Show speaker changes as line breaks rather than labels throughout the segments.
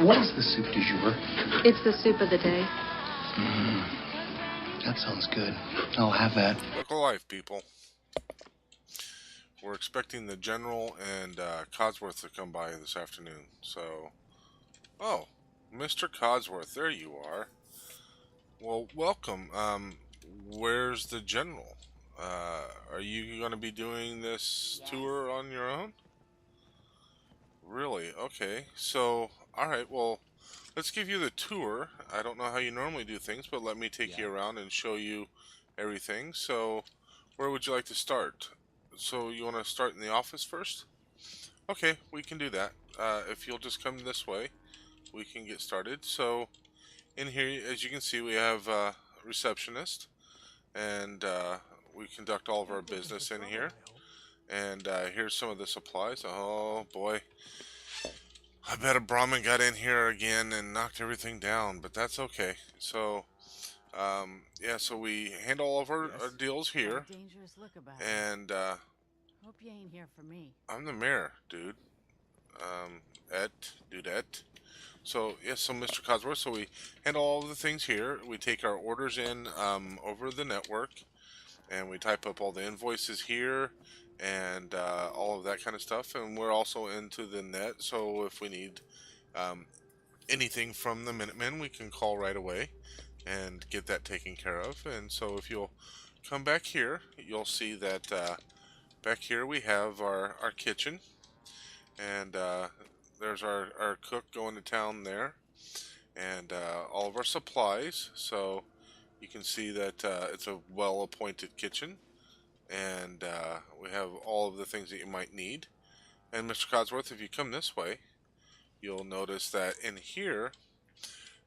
What is the soup du jour?
It's the soup of the day.
That sounds good. I'll have that.
Local life, people. We're expecting the General and Codsworth to come by this afternoon. So, oh, Mr. Codsworth, there you are. Well, welcome. Where's the General? Are you going to be doing this tour on your own? Really? Okay. So, alright, well, let's give you the tour. I don't know how you normally do things, but let me take you around and show you everything. So, where would you like to start? So, you want to start in the office first? Okay, we can do that. If you'll just come this way, we can get started. So, in here, as you can see, we have a receptionist, and we conduct all of our business in here. And here's some of the supplies. Oh boy, I bet a Brahmin got in here again and knocked everything down, but that's okay. So, yeah, so we handle all of our deals here, and
Hope you ain't here for me.
I'm the mayor, dude. Dudette. So, yes, so Mr. Codsworth, so we handle all of the things here. We take our orders in over the network, and we type up all the invoices here, and all of that kind of stuff. And we're also into the net, so if we need anything from the Minutemen, we can call right away and get that taken care of. And so if you'll come back here, you'll see that back here we have our kitchen, and there's our cook going to town there, and all of our supplies. So you can see that it's a well-appointed kitchen, and we have all of the things that you might need. And Mr. Codsworth, if you come this way, you'll notice that in here,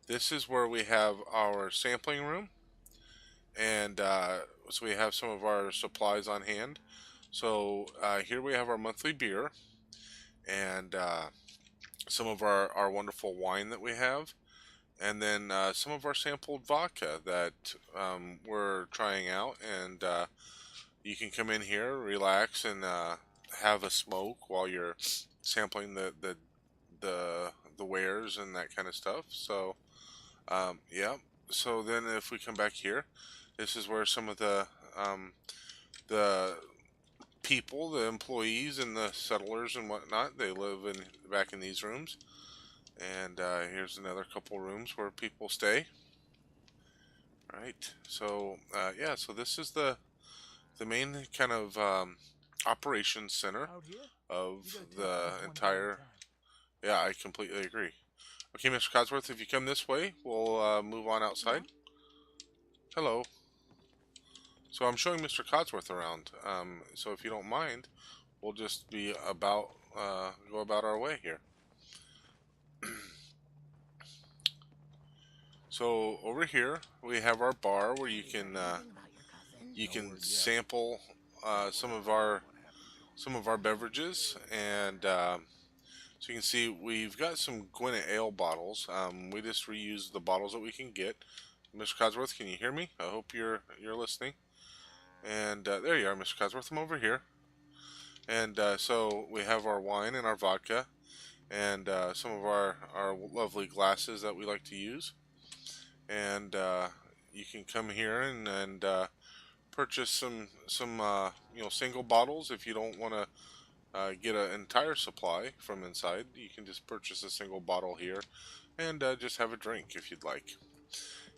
this is where we have our sampling room, and so we have some of our supplies on hand. So here we have our monthly beer, and some of our wonderful wine that we have, and then some of our sampled vodka that we're trying out. And you can come in here, relax, and have a smoke while you're sampling the wares and that kind of stuff. So yeah. So then if we come back here, this is where some of the people, the employees and the settlers and whatnot, they live back in these rooms. And here's another couple rooms where people stay. Right. So yeah, so this is the main kind of operations center of the entire. Yeah, I completely agree. Okay, Mr. Codsworth, if you come this way, we'll move on outside. Hello. So I'm showing Mr. Codsworth around. So if you don't mind, we'll just be about go about our way here. So over here we have our bar where you can sample some of our beverages, and so you can see we've got some Gwinnett Ale bottles. We just reuse the bottles that we can get. Mr. Codsworth, can you hear me? I hope you're listening. And there you are, Mr. Codsworth. I'm over here. And so we have our wine and our vodka, and some of our lovely glasses that we like to use. And you can come here and purchase some single bottles. If you don't want to get an entire supply from inside, you can just purchase a single bottle here and just have a drink if you'd like.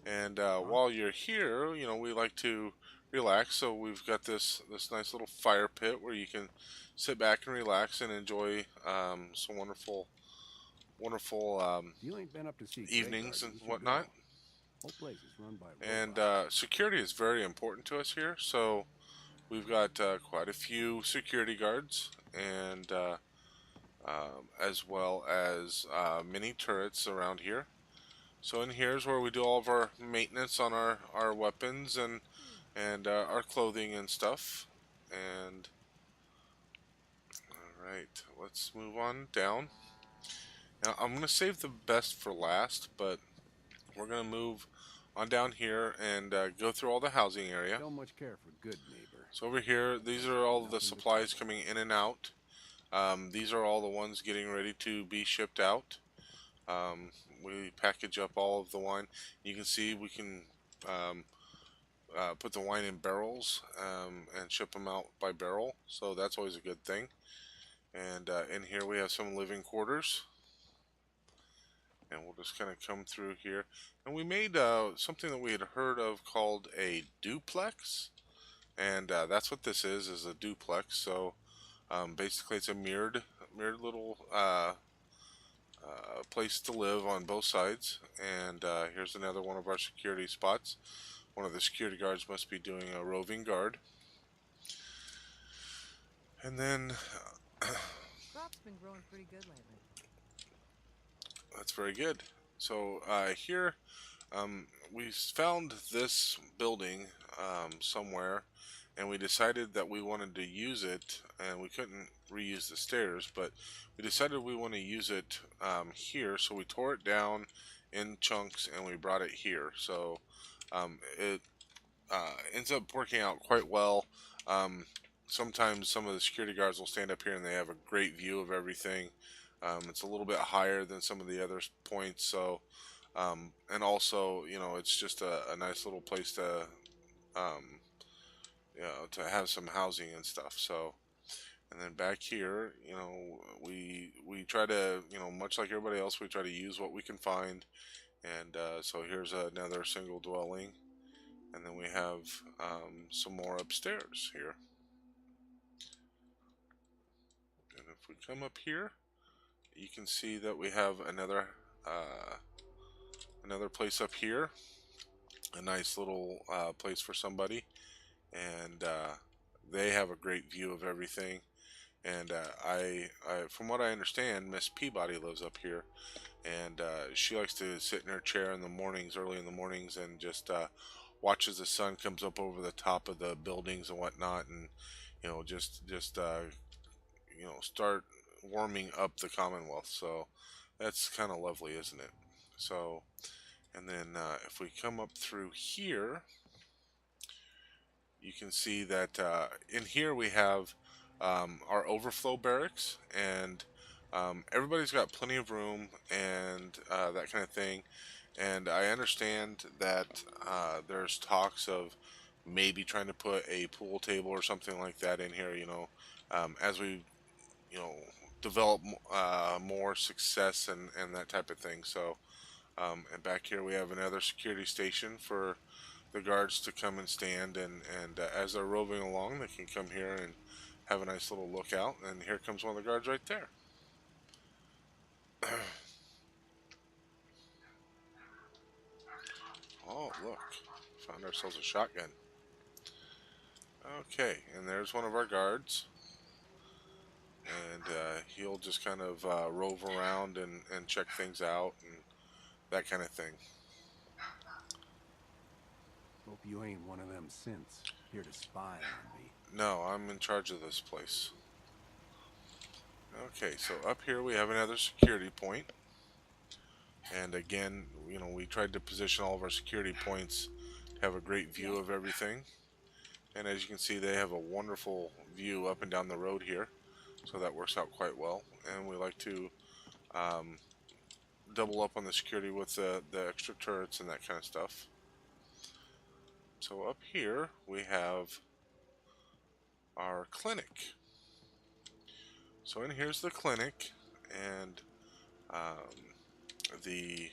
And while you're here, we like to relax, so we've got this nice little fire pit where you can sit back and relax and enjoy some wonderful evenings and whatnot. And security is very important to us here, so we've got quite a few security guards, and as well as many turrets around here. So in here is where we do all of our maintenance on our weapons and our clothing and stuff. And alright, let's move on down. Now I'm going to save the best for last, but we're going to move on down here and go through all the housing area.
Don't much care for good neighbor.
So over here, these are all the supplies coming in and out. These are all the ones getting ready to be shipped out. Um, we package up all of the wine. You can see we can um, put the wine in barrels and ship them out by barrel, so that's always a good thing. And in here we have some living quarters, and we'll just kind of come through here. And we made something that we had heard of called a duplex, and that's what this is a duplex. So basically, it's a mirrored little place to live on both sides. And here's another one of our security spots. One of the security guards must be doing a roving guard. And then
Crop's been growing pretty good lately.
that's very good. So here we found this building somewhere, and we decided that we wanted to use it, and we couldn't reuse the stairs, but we decided we want to use it here, so we tore it down in chunks and we brought it here. So it ends up working out quite well. Um, Sometimes some of the security guards will stand up here and they have a great view of everything. It's a little bit higher than some of the other points, so and also, it's just a nice little place to, um, to have some housing and stuff. So, and then back here, we try to, much like everybody else, we try to use what we can find. And so here's another single dwelling, and then we have some more upstairs here. And if we come up here, you can see that we have another place up here, a nice little place for somebody, and they have a great view of everything. And from what I understand, Miss Peabody lives up here, and she likes to sit in her chair in the mornings, early in the mornings, and just watches the sun comes up over the top of the buildings and whatnot, and start warming up the Commonwealth. So that's kind of lovely, isn't it? So, and then if we come up through here, you can see that in here we have our overflow barracks, and everybody's got plenty of room and that kind of thing. And I understand that there's talks of maybe trying to put a pool table or something like that in here, as we, you know, develop more success and that type of thing. So, and back here we have another security station for the guards to come and stand, and as they're roving along, they can come here and have a nice little lookout. And here comes one of the guards right there. Oh, look, found ourselves a shotgun. Okay, and there's one of our guards, and he'll just kind of rove around and check things out and that kind of thing.
Hope you ain't one of them synths here to spy on me.
No, I'm in charge of this place. Okay, so up here we have another security point. And again, we tried to position all of our security points to have a great view of everything. And as you can see, they have a wonderful view up and down the road here. So that works out quite well. And we like to um, double up on the security with the extra turrets and that kind of stuff. So up here, we have our clinic. So in here's the clinic, and the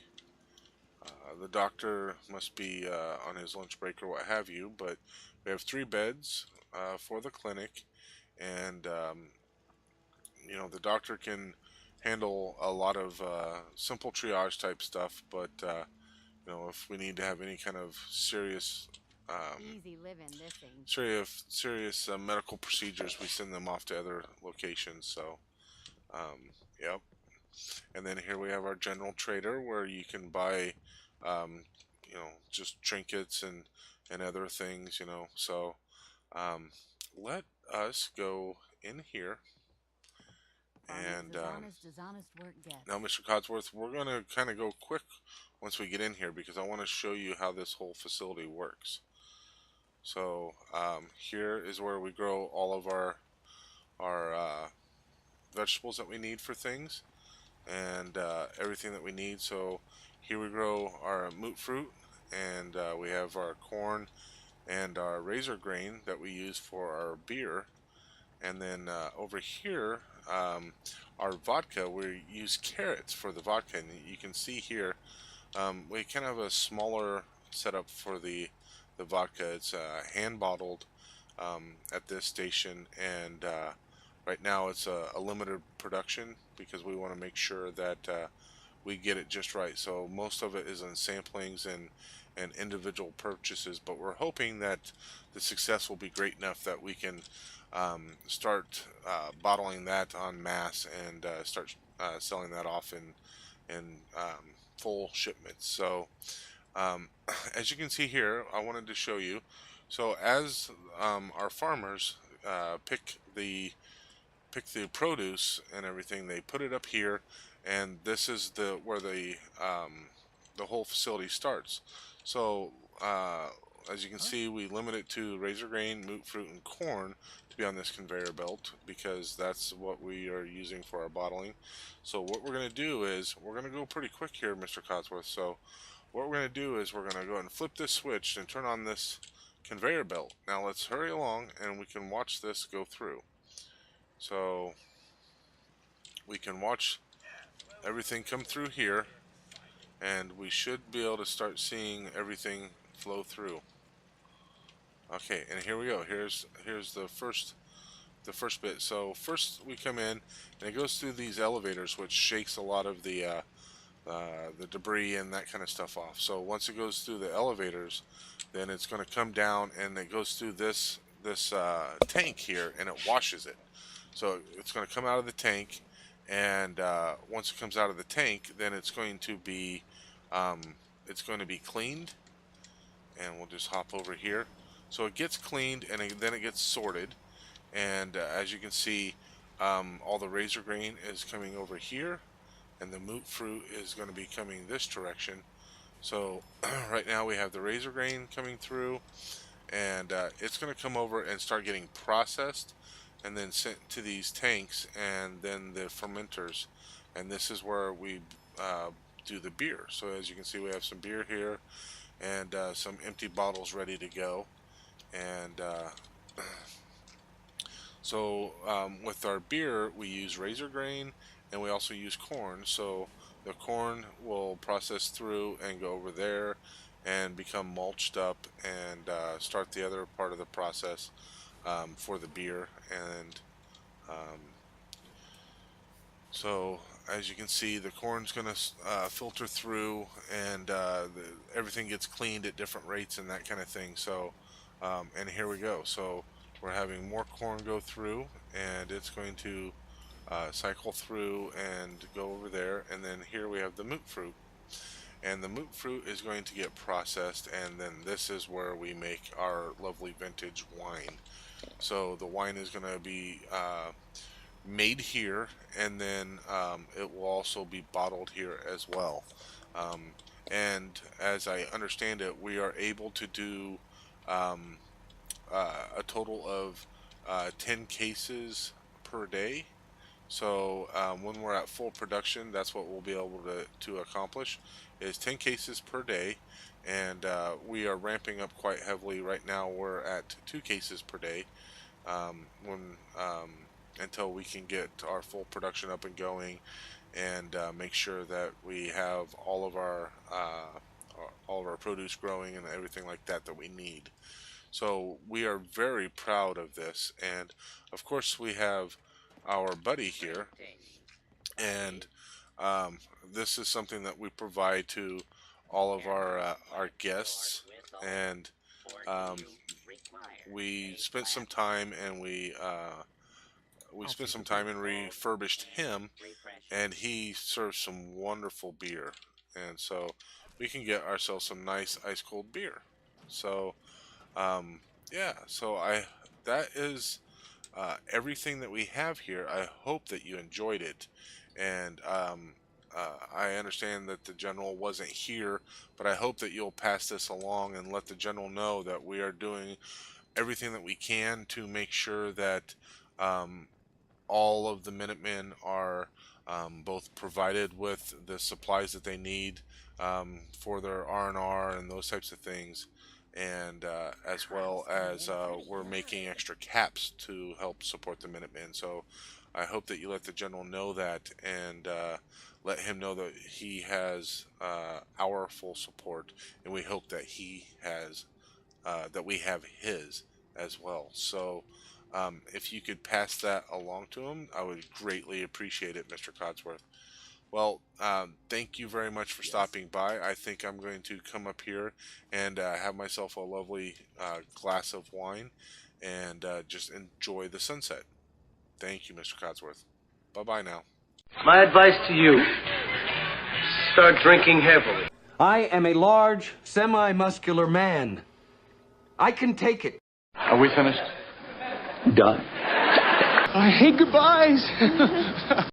the doctor must be on his lunch break or what have you, but we have 3 beds for the clinic, and the doctor can handle a lot of simple triage type stuff, but if we need to have any kind of serious
Easy living, this ain't.
serious medical procedures, we send them off to other locations. So yep. And then here we have our general trader, where you can buy just trinkets and other things. So let us go in here. And
Honest as honest work gets.
now, Mr. Codsworth, we're going to kind of go quick once we get in here, because I want to show you how this whole facility works. So here is where we grow all of our vegetables that we need for things. and everything that we need. So here we grow our moot fruit, and we have our corn and our razor grain that we use for our beer. And then over here, our vodka, we use carrots for the vodka. And you can see here, we kind of have a smaller setup for the vodka. It's hand bottled at this station, and right now it's a limited production because we want to make sure that we get it just right. So most of it is in samplings and individual purchases, but we're hoping that the success will be great enough that we can start bottling that en masse and start selling that off in full shipments. So as you can see here, I wanted to show you. So as our farmers pick the produce and everything, they put it up here, and this is the where the whole facility starts. So as you can see, we limit it to razor grain, moot fruit, and corn to be on this conveyor belt because that's what we are using for our bottling. So what we're going to do is we're going to go pretty quick here, Mr. Codsworth. So what we're going to do is we're going to go ahead and flip this switch and turn on this conveyor belt. Now let's hurry along and we can watch this go through. So we can watch everything come through here, and we should be able to start seeing everything flow through. Okay, and here we go. Here's the first bit. So first we come in and it goes through these elevators, which shakes a lot of the debris and that kind of stuff off. So once it goes through the elevators, then it's going to come down and it goes through this tank here, and it washes it. So it's going to come out of the tank, and once it comes out of the tank, then um, it's going to be cleaned, and we'll just hop over here. So it gets cleaned, and then it gets sorted, and as you can see, all the razor grain is coming over here, and the moot fruit is going to be coming this direction. So right now we have the razor grain coming through, and it's going to come over and start getting processed and then sent to these tanks and then the fermenters, and this is where we do the beer. So as you can see, we have some beer here and some empty bottles ready to go. And so with our beer, we use razor grain and we also use corn. So the corn will process through and go over there and become mulched up and start the other part of the process for the beer. And um, so as you can see, the corn's going to filter through, and everything gets cleaned at different rates and that kind of thing. So and here we go. So we're having more corn go through, and it's going to cycle through and go over there. And then here we have the moot fruit, and the moot fruit is going to get processed, and then this is where we make our lovely vintage wine. So the wine is going to be made here, and then it will also be bottled here as well. Um, and as I understand it, we are able to do um, a total of 10 cases per day. So when we're at full production, that's what we'll be able to accomplish, is 10 cases per day. And we are ramping up quite heavily right now. We're at 2 cases per day when until we can get our full production up and going, and make sure that we have all of our produce growing and everything like that that we need. So we are very proud of this, and of course we have our buddy here, and um, this is something that we provide to all of our guests, and um, we spent some time and we spent some time and refurbished him, and he serves some wonderful beer, and so we can get ourselves some nice ice cold beer. So um, yeah, so I that is everything that we have here. I hope that you enjoyed it, and I understand that the general wasn't here, but I hope that you'll pass this along and let the general know that we are doing everything that we can to make sure that um, all of the Minutemen are both provided with the supplies that they need for their R&R and those types of things, and as well as we're making extra caps to help support the Minutemen. So I hope that you let the general know that, and let him know that he has our full support, and we hope that he has that we have his as well. So if you could pass that along to him, I would greatly appreciate it, Mr. Codsworth. Well, thank you very much for stopping by. I think I'm going to come up here and have myself a lovely glass of wine and just enjoy the sunset. Thank you, Mr. Codsworth. Bye-bye now.
My advice to you, start drinking heavily.
I am a large, semi-muscular man. I can take it.
Are we finished? Done.
I hate goodbyes.